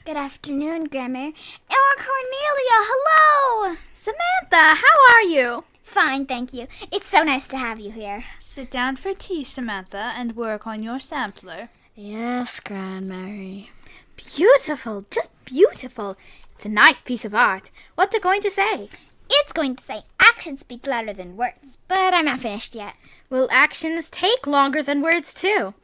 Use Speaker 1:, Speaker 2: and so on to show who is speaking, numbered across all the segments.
Speaker 1: Good afternoon, Grandmary. Oh, Cornelia, hello!
Speaker 2: Samantha, how are you?
Speaker 1: Fine, thank you. It's so nice to have you here.
Speaker 2: Sit down for tea, Samantha, and work on your sampler.
Speaker 1: Yes, Grandmary.
Speaker 2: Beautiful, just beautiful. It's a nice piece of art. What's it going to say?
Speaker 1: It's going to say, actions speak louder than words, but I'm not finished yet.
Speaker 2: Well, actions take longer than words, too.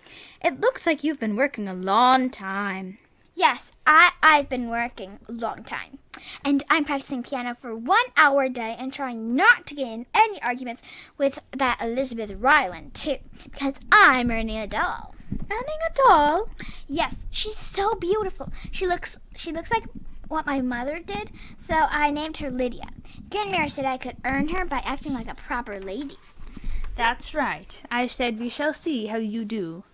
Speaker 2: It looks like you've been working a long time.
Speaker 1: Yes, I've been working a long time. And I'm practicing piano for 1 hour a day and trying not to get in any arguments with that Elizabeth Ryland, too, because I'm earning a doll.
Speaker 2: Earning a doll?
Speaker 1: Yes, she's so beautiful. She looks like what my mother did, so I named her Lydia. Grandmary said I could earn her by acting like a proper lady.
Speaker 2: That's right. I said we shall see how you do.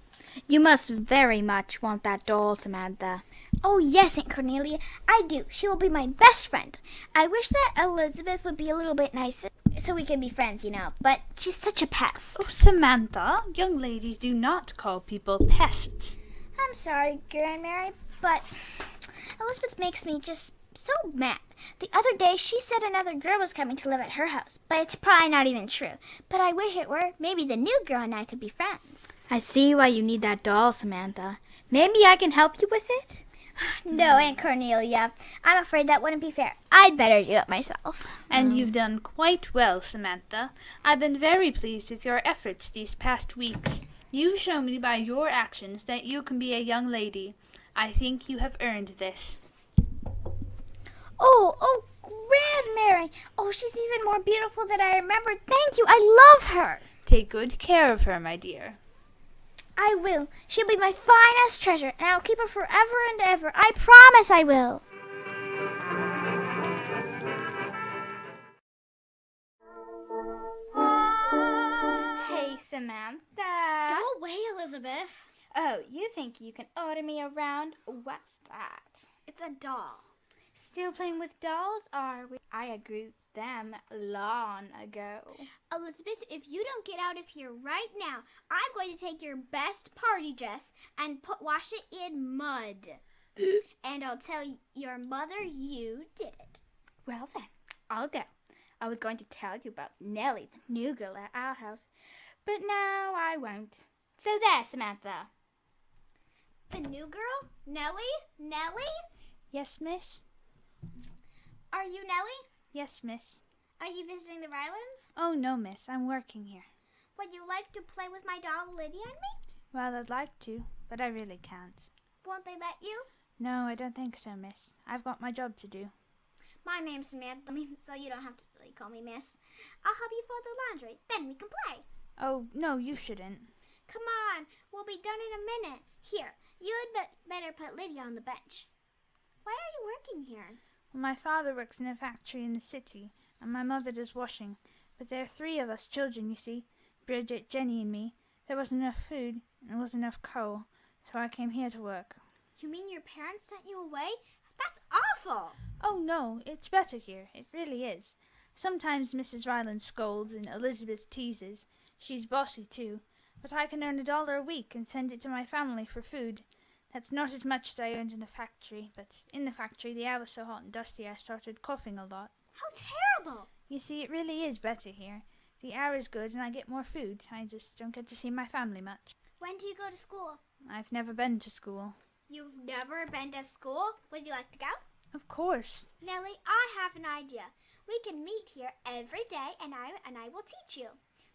Speaker 1: You must very much want that doll, Samantha. Oh, yes, Aunt Cornelia, I do. She will be my best friend. I wish that Elizabeth would be a little bit nicer so we can be friends, but she's such a pest.
Speaker 2: Oh, Samantha, young ladies do not call people pests.
Speaker 1: I'm sorry, Grandmary, but Elizabeth makes me just so mad. The other day, she said another girl was coming to live at her house, but it's probably not even true. But I wish it were. Maybe the new girl and I could be friends.
Speaker 2: I see why you need that doll, Samantha. Maybe I can help you with it?
Speaker 1: No, Aunt Cornelia. I'm afraid that wouldn't be fair. I'd better do it myself.
Speaker 2: And you've done quite well, Samantha. I've been very pleased with your efforts these past weeks. You show me by your actions that you can be a young lady. I think you have earned this.
Speaker 1: Oh, Grandmary. Oh, she's even more beautiful than I remembered. Thank you. I love her.
Speaker 2: Take good care of her, my dear.
Speaker 1: I will. She'll be my finest treasure, and I'll keep her forever and ever. I promise I will.
Speaker 2: Hey, Samantha.
Speaker 1: Go away, Elizabeth.
Speaker 2: Oh, you think you can order me around? What's that?
Speaker 1: It's a doll.
Speaker 2: Still playing with dolls? I grew them long ago.
Speaker 1: Elizabeth, if you don't get out of here right now, I'm going to take your best party dress and wash it in mud. And I'll tell your mother you did it.
Speaker 2: Well then, I'll go. I was going to tell you about Nellie, the new girl at our house, but now I won't. So there, Samantha.
Speaker 1: The new girl? Nellie? Nellie?
Speaker 2: Yes, miss?
Speaker 1: Are you Nellie?
Speaker 2: Yes, miss.
Speaker 1: Are you visiting the Rylands?
Speaker 2: Oh, no, miss. I'm working here.
Speaker 1: Would you like to play with my doll Lydia and me?
Speaker 2: Well, I'd like to, but I really can't.
Speaker 1: Won't they let you?
Speaker 2: No, I don't think so, miss. I've got my job to do.
Speaker 1: My name's Samantha, so you don't have to really call me miss. I'll help you fold the laundry. Then we can play.
Speaker 2: Oh, no, you shouldn't.
Speaker 1: Come on. We'll be done in a minute. Here, you had better put Lydia on the bench. Why are you working here?
Speaker 2: Well, my father works in a factory in the city, and my mother does washing. But there are 3 of us children, you see. Bridget, Jenny, and me. There wasn't enough food, and there wasn't enough coal, so I came here to work.
Speaker 1: You mean your parents sent you away? That's awful!
Speaker 2: Oh, no, it's better here. It really is. Sometimes Mrs. Ryland scolds and Elizabeth teases. She's bossy, too. But I can earn $1 a week and send it to my family for food. That's not as much as I earned in the factory, but in the factory the air was so hot and dusty I started coughing a lot.
Speaker 1: How terrible!
Speaker 2: You see, it really is better here. The air is good and I get more food. I just don't get to see my family much.
Speaker 1: When do you go to school?
Speaker 2: I've never been to school.
Speaker 1: You've never been to school? Would you like to go?
Speaker 2: Of course.
Speaker 1: Nellie, I have an idea. We can meet here every day and I will teach you.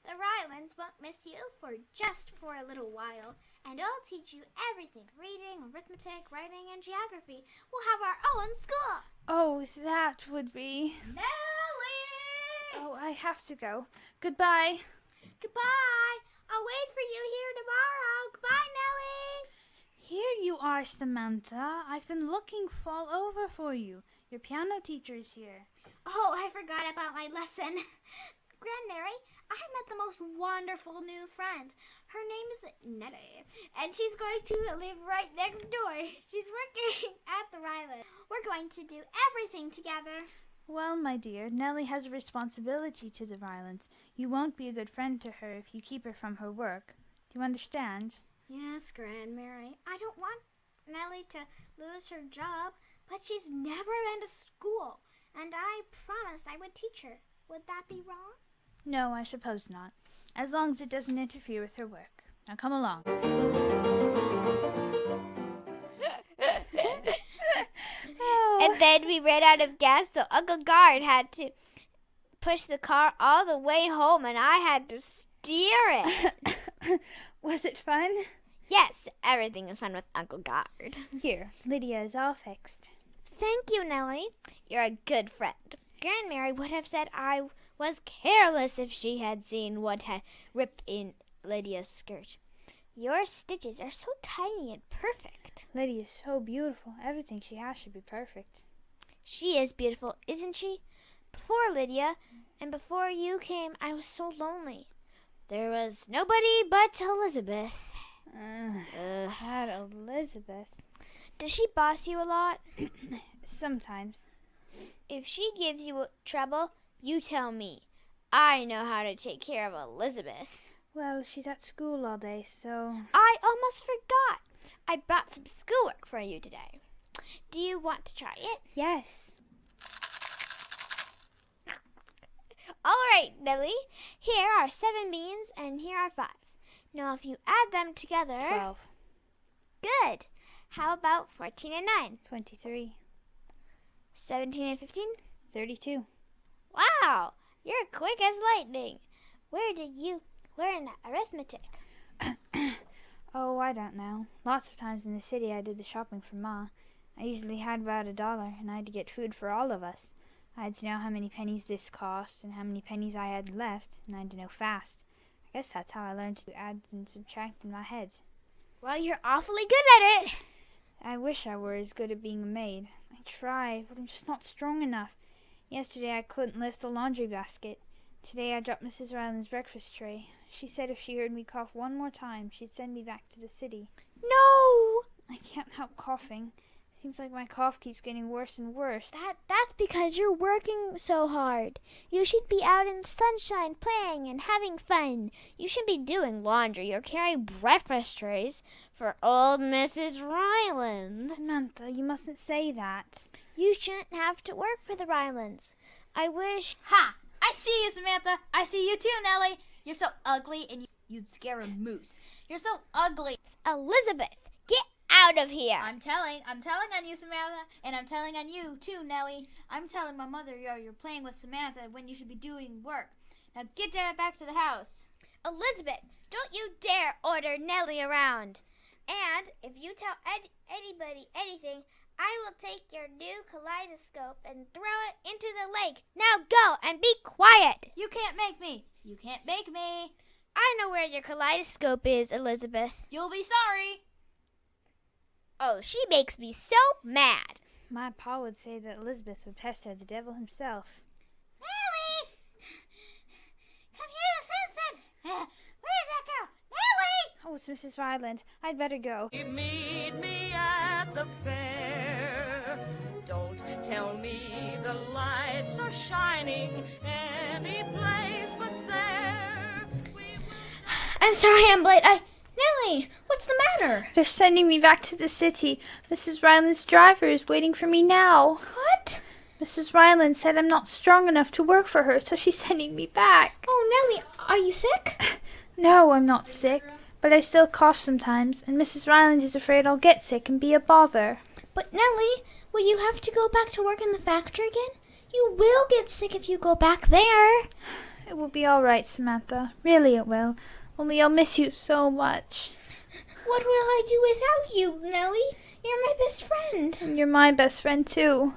Speaker 1: The Rylands won't miss you for a little while, and I'll teach you everything, reading, arithmetic, writing, and geography. We'll have our own school.
Speaker 2: Oh, that would be...
Speaker 1: Nellie!
Speaker 2: Oh, I have to go. Goodbye.
Speaker 1: Goodbye. I'll wait for you here tomorrow. Goodbye, Nellie.
Speaker 2: Here you are Why, Samantha, I've been looking all over for you. Your piano teacher is here.
Speaker 1: Oh, I forgot about my lesson. Grandmary, I met the most wonderful new friend. Her name is Nellie, and she's going to live right next door. She's working at the Ryland. We're going to do everything together.
Speaker 2: Well, my dear, Nellie has a responsibility to the Rylands. You won't be a good friend to her if you keep her from her work. Do you understand?
Speaker 1: Yes, Grandmary. I don't want Nellie to lose her job, but she's never been to school, and I promised I would teach her. Would that be wrong?
Speaker 2: No, I suppose not, as long as it doesn't interfere with her work. Now come along.
Speaker 1: And then we ran out of gas, so Uncle Guard had to push the car all the way home, and I had to steer it.
Speaker 2: Was it fun?
Speaker 1: Yes, everything is fun with Uncle Guard.
Speaker 2: Here, Lydia is all fixed.
Speaker 1: Thank you, Nellie. You're a good friend. Grandmary would have said I was careless if she had seen what had ripped in Lydia's skirt. Your stitches are so tiny and perfect.
Speaker 2: Lydia is so beautiful. Everything she has should be perfect.
Speaker 1: She is beautiful, isn't she? Before Lydia and before you came, I was so lonely. There was nobody but Elizabeth.
Speaker 2: That Elizabeth.
Speaker 1: Does she boss you a lot?
Speaker 2: Sometimes.
Speaker 1: If she gives you trouble, you tell me. I know how to take care of Elizabeth.
Speaker 2: Well, she's at school all day, so...
Speaker 1: I almost forgot. I brought some schoolwork for you today. Do you want to try it?
Speaker 2: Yes.
Speaker 1: All right, Nellie. Here are 7 beans and here are 5. Now, if you add them together...
Speaker 2: 12.
Speaker 1: Good. How about 14 and 9?
Speaker 2: 23.
Speaker 1: 17 and 15?
Speaker 2: 32.
Speaker 1: Wow, you're quick as lightning. Where did you learn arithmetic?
Speaker 2: Oh, I don't know. Lots of times in the city I did the shopping for Ma. I usually had about $1, and I had to get food for all of us. I had to know how many pennies this cost and how many pennies I had left, and I had to know fast. I guess that's how I learned to add and subtract in my head.
Speaker 1: Well, you're awfully good at it.
Speaker 2: I wish I were as good at being a maid. I try, but I'm just not strong enough. Yesterday I couldn't lift the laundry basket. Today I dropped Mrs. Ryland's breakfast tray. She said if she heard me cough one more time, she'd send me back to the city.
Speaker 1: No!
Speaker 2: I can't help coughing. Seems like my cough keeps getting worse and worse.
Speaker 1: That's because you're working so hard. You should be out in the sunshine playing and having fun. You should be doing laundry or carrying breakfast trays for old Mrs. Ryland.
Speaker 2: Samantha, you mustn't say that.
Speaker 1: You shouldn't have to work for the Rylands. I wish...
Speaker 3: Ha! I see you, Samantha. I see you too, Nellie. You're so ugly and you'd scare a moose. You're so ugly.
Speaker 1: Elizabeth, get out of here.
Speaker 3: I'm telling on you, Samantha, and I'm telling on you too, Nellie. I'm telling my mother you're playing with Samantha when you should be doing work. Now get back to the house.
Speaker 1: Elizabeth, don't you dare order Nellie around. And if you tell anybody anything, I will take your new kaleidoscope and throw it into the lake. Now go and be quiet.
Speaker 3: You can't make me. You can't make me.
Speaker 1: I know where your kaleidoscope is, Elizabeth.
Speaker 3: You'll be sorry.
Speaker 1: Oh, she makes me so mad.
Speaker 2: My pa would say that Elizabeth would pester the devil himself.
Speaker 1: Nellie! Come here this instant. Where's that girl? Nellie!
Speaker 2: Oh, it's Mrs. Ryland. I'd better go.
Speaker 4: Meet me at the fair. Don't tell me the lights are shining any place but there.
Speaker 1: I'm sorry I'm late. Nellie, what's the matter?
Speaker 2: They're sending me back to the city. Mrs. Ryland's driver is waiting for me now.
Speaker 1: What?
Speaker 2: Mrs. Ryland said I'm not strong enough to work for her, so she's sending me back.
Speaker 1: Oh, Nellie, are you sick?
Speaker 2: No, I'm not sick, but I still cough sometimes, and Mrs. Ryland is afraid I'll get sick and be a bother.
Speaker 1: But, Nellie, will you have to go back to work in the factory again? You will get sick if you go back there.
Speaker 2: It will be all right, Samantha. Really it will. Only I'll miss you so much.
Speaker 1: What will I do without you, Nellie? You're my best friend.
Speaker 2: And you're my best friend, too.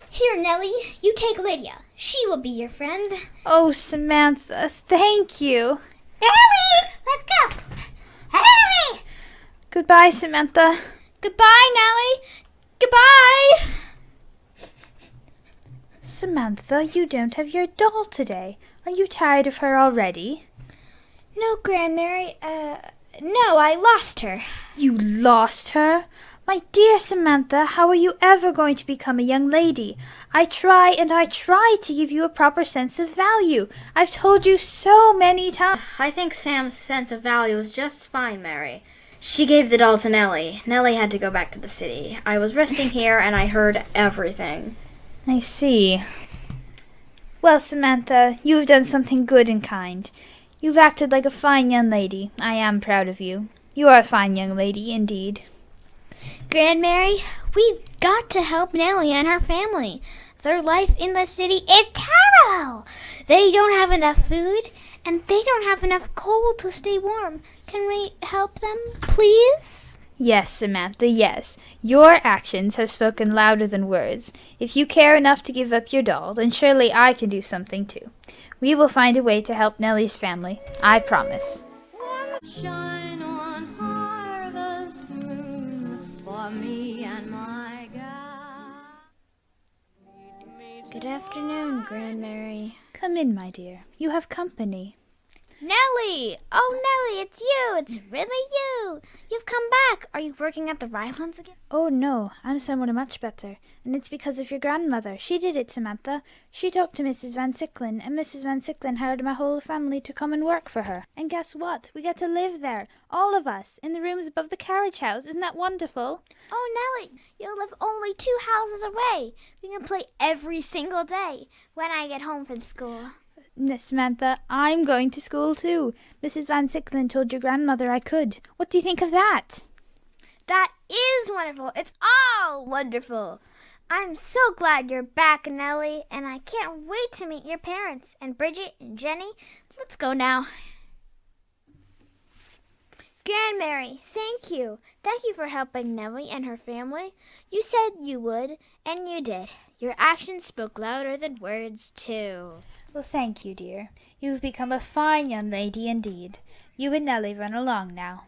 Speaker 1: Here, Nellie, you take Lydia. She will be your friend.
Speaker 2: Oh, Samantha, thank you.
Speaker 1: Nellie, let's go. Hurry!
Speaker 2: Goodbye, Samantha.
Speaker 3: Goodbye, Nellie. Goodbye.
Speaker 2: Samantha, you don't have your doll today. Are you tired of her already?
Speaker 1: No, Grandmary, no, I lost her.
Speaker 2: You lost her? My dear Samantha, how are you ever going to become a young lady? I try to give you a proper sense of value. I've told you so many times.
Speaker 5: I think Sam's sense of value is just fine, Mary. She gave the doll to Nellie. Nellie had to go back to the city. I was resting here and I heard everything.
Speaker 2: I see. Well, Samantha, you have done something good and kind. You've acted like a fine young lady. I am proud of you. You are a fine young lady, indeed.
Speaker 1: Grandmary, we've got to help Nellie and her family. Their life in the city is terrible. They don't have enough food, and they don't have enough coal to stay warm. Can we help them, please?
Speaker 2: Yes, Samantha, yes. Your actions have spoken louder than words. If you care enough to give up your doll, then surely I can do something too. We will find a way to help Nellie's family. I promise.
Speaker 4: Shine on harvest moon for me and my gal.
Speaker 1: Good afternoon, Grandmary.
Speaker 2: Come in, my dear. You have company.
Speaker 1: Nellie! Oh, Nellie, it's you! It's really you! You've come back! Are you working at the Rylands again?
Speaker 2: Oh, no, I'm someone much better. And it's because of your grandmother. She did it, Samantha. She talked to Mrs. Van Sicklen, and Mrs. Van Sicklen hired my whole family to come and work for her. And guess what? We get to live there, all of us, in the rooms above the carriage house. Isn't that wonderful?
Speaker 1: Oh, Nellie, you'll live only 2 houses away. We can play every single day when I get home from school.
Speaker 2: Samantha, I'm going to school too. Mrs. Van Sicklen told your grandmother I could. What do you think of that?
Speaker 1: That is wonderful. It's all wonderful. I'm so glad you're back, Nellie, and I can't wait to meet your parents. And Bridget and Jenny, let's go now. Grandmary, thank you. Thank you for helping Nellie and her family. You said you would, and you did. Your actions spoke louder than words, too.
Speaker 2: Well, thank you, dear. You've become a fine young lady indeed. You and Nellie run along now.